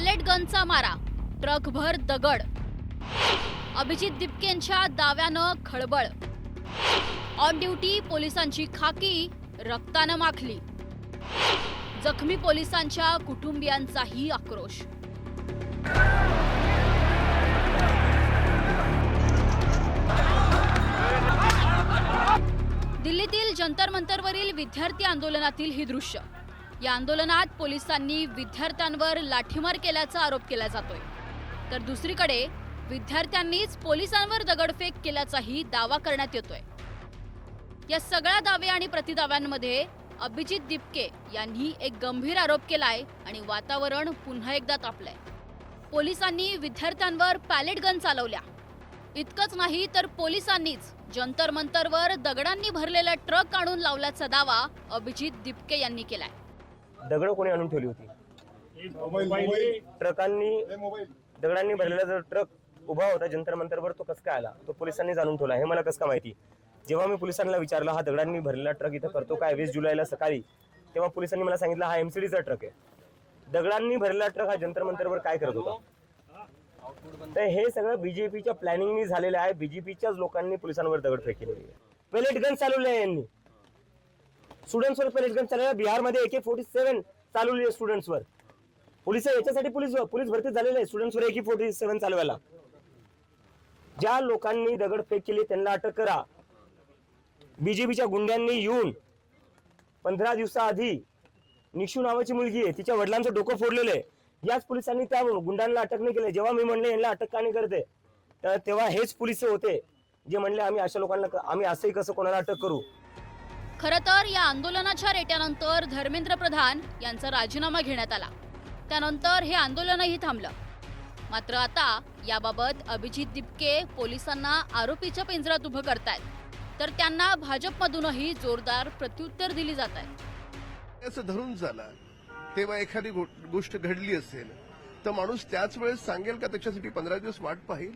Palette गनचा मारा, ट्रकभर दगड, अभिजित दिपकेंच्या दाव्यानं खळबळ, ऑन ड्युटी पोलिसांची खाकी रक्तानं माखली, जखमी पोलिसांच्या कुटुंबियांचाही आक्रोश. दिल्लीतील जंतर मंतरवरील विद्यार्थी आंदोलनातील ही दृश्य. या आंदोलनात पोलिसांनी विद्यार्थ्यांवर लाठीमार केल्याचा आरोप केला जातोय, तर दुसरीकडे विद्यार्थ्यांनीच पोलिसांवर दगडफेक केल्याचाही दावा करण्यात येतोय. या सगळ्या दावे आणि प्रतिदाव्यांमध्ये अभिजित दिपके यांनी एक गंभीर आरोप केलाय आणि वातावरण पुन्हा एकदा तापलंय. पोलिसांनी विद्यार्थ्यांवर पॅलेट गन चालवल्या. इतकंच नाही तर पोलिसांनीच जंतर मंतरवर दगडांनी भरलेला ट्रक आणून लावल्याचा दावा अभिजित दिपके यांनी केलाय. दगड कोणी आणून ठेवली होती? ट्रकांनी दगडांनी भरलेला जो ट्रक उभा होता जंतर मंतरवर, तो कसं काय आला? तो पोलिसांनी जाणून ठेवला, हे मला कसं काय माहिती? जेव्हा मी पोलिसांना विचारलं हा दगडांनी भरलेला ट्रक इथं करतो काय 20 जुलैला सकाळी, तेव्हा पोलिसांनी मला सांगितलं हा MCDचा ट्रक आहे. दगडांनी भरलेला ट्रक हा जंतर मंतरवर काय करत होता? तर हे सगळं बीजेपीच्या प्लॅनिंगनी झालेलं आहे. बीजेपीच्याच लोकांनी पोलिसांवर दगडफेक केलेली आहे. पेलेट गन चालवले आहे यांनी, स्टुडंट्सवर पेलेट गन चालवलं. बिहारमध्ये AK-47 चालवली आहे स्टुडंट्सवर. पोलिस याच्यासाठी पोलीस भरती झालेले आहे स्टुडंट्सवर AK-47 चालवायला. ज्या लोकांनी दगडफेक केली त्यांना अटक करा. बीजेपीच्या गुंड्यांनी येऊन 15 दिवसाआधी निशू नावाची मुलगी आहे, तिच्या वडिलांचं डोकं फोडलेलं आहे. याच पोलिसांनी त्या गुंडांना अटक नाही केली. जेव्हा मी म्हणले यांना अटक का नाही करते, तर तेव्हा हेच पोलीस होते जे म्हणले आम्ही अशा लोकांना आम्ही असंही कसं कोणाला अटक करू. खरं तर या आंदोलनाच्या रेट्यानंतर धर्मेंद्र प्रधान यांचा राजीनामा घेण्यात आला. त्यानंतर हे आंदोलनही थांबलं. मात्र आता याबाबत अभिजित दिपके पोलिसांना आरोपीच्या पिंजऱ्यात उभं करतायत, तर त्यांना भाजपमधूनही जोरदार प्रत्युत्तर दिली जात आहे. असं धरून झाला तेव्हा एखादी गोष्ट घडली असेल तर माणूस त्याच वेळेस सांगेल का त्याच्यासाठी 15 दिवस वाट पाहिल?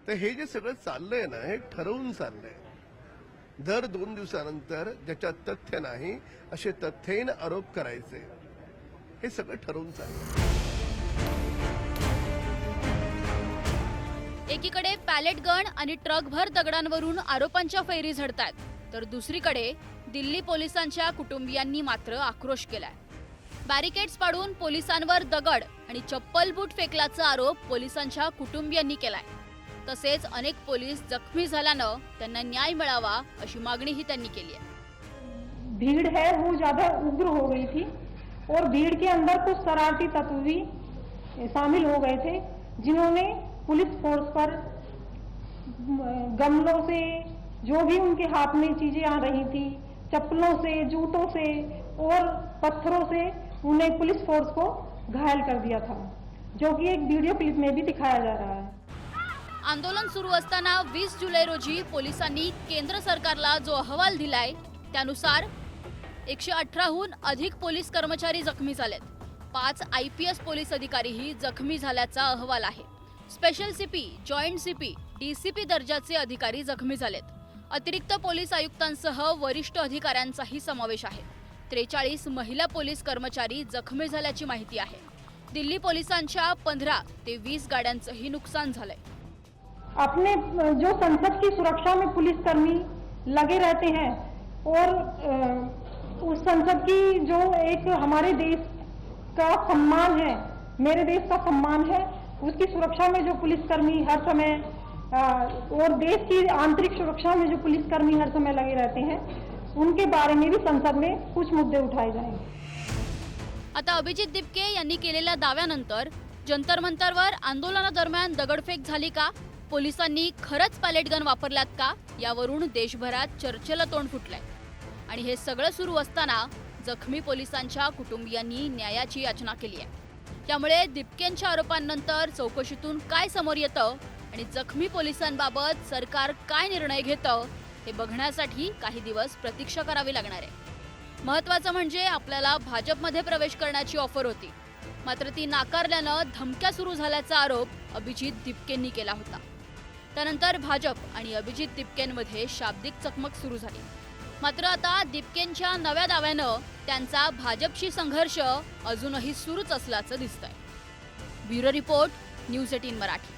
तर हे जे सगळं चाललंय ना, हे ठरवून चाललंय. दर 2 दिवसानंतर ज्याच्यात तथ्य नाही असे तथ्यहीन आरोप करायचे, हे सगळं ठरवून चाललंय. एकीकडे पॅलेट गन आणि ट्रकभर दगडांवरून आरोपांच्या फैरी झडतायत, तर दुसरीकडे दिल्ली पोलिसांच्या कुटुंबियांनी मात्र आक्रोश केलाय. बॅरिकेड्स पाडून पोलिसांवर दगड आणि चप्पल बूट फेकल्याचा आरोप पोलिसांच्या कुटुंबियांनी केलाय. तसेच अनेक पोलीस जखमी झाल्यानं त्यांना न्याय मिळावा अशी मागणीही त्यांनी केली आहे. भीड़ है वो ज्यादा उग्र हो गई थी और भीड़ के अंदर कुछ शरारती तत्व भी शामिल हो गए थे, जिन्होंने पुलिस फोर्स पर गमलों से, जो भी उनके हाथ में चीजें आ रही थी, चप्पलों से, जूतों से और पत्थरों से उन्हें पुलिस फोर्स को घायल कर दिया था, जो कि एक वीडियो क्लिप में भी दिखाया जा रहा है. आंदोलन सुरू असताना 20 जुलै रोजी पोलिसांनी केंद्र सरकारला जो अहवाल दिलाय त्यानुसार 118हून अधिक पोलीस कर्मचारी जखमी झालेत. 5 IPS पोलीस अधिकारीही जखमी झाल्याचा अहवाल आहे. Special CP, joint CP, DCP दर्जाचे अधिकारी जखमी झालेत. अतिरिक्त पोलीस आयुक्तांसह वरिष्ठ अधिकाऱ्यांचाही समावेश आहे. 43 महिला पोलीस कर्मचारी जखमी झाल्याची माहिती आहे. दिल्ली पोलिसांच्या 15 ते 20 गाड्यांचंही नुकसान झालंय. अपने जो संसद की सुरक्षा में पुलिसकर्मी लगे रहते हैं और उस संसद की जो एक हमारे देश का सम्मान है, मेरे देश का सम्मान है, उसकी सुरक्षा में जो पुलिसकर्मी हर समय और देश की आंतरिक सुरक्षा में जो पुलिसकर्मी हर समय लगे रहते हैं, उनके बारे में भी संसद में कुछ मुद्दे उठाए जाएंगे. आता अभिजित दिपके यांनी केलेल्या दाव्यानंतर जंतर मंतरवर आंदोलनादरम्यान दगडफेक झाली का, पोलिसांनी खरंच पॅलेट गन वापरल्यात का, यावरून देशभरात चर्चेला तोंड फुटलंय. आणि हे सगळं सुरू असताना जखमी पोलिसांच्या कुटुंबियांनी न्यायाची याचना केली आहे. त्यामुळे दिपकेंच्या आरोपांनंतर चौकशीतून काय समोर येतं आणि जखमी पोलिसांबाबत सरकार काय निर्णय घेतं हे बघण्यासाठी काही दिवस प्रतीक्षा करावी लागणार आहे. महत्त्वाचं म्हणजे आपल्याला भाजपमध्ये प्रवेश करण्याची ऑफर होती, मात्र ती नाकारल्यानं धमक्या सुरू झाल्याचा आरोप अभिजित दिपकेंनी केला होता. त्यानंतर भाजप आणि अभिजित दिपकेंमध्ये शाब्दिक चकमक सुरू झाली. मात्र आता दिपकेंच्या नव्या दाव्यानं त्यांचा भाजपशी संघर्ष अजूनही सुरूच असल्याचं दिसतंय. Bureau report, news 18 Marathi.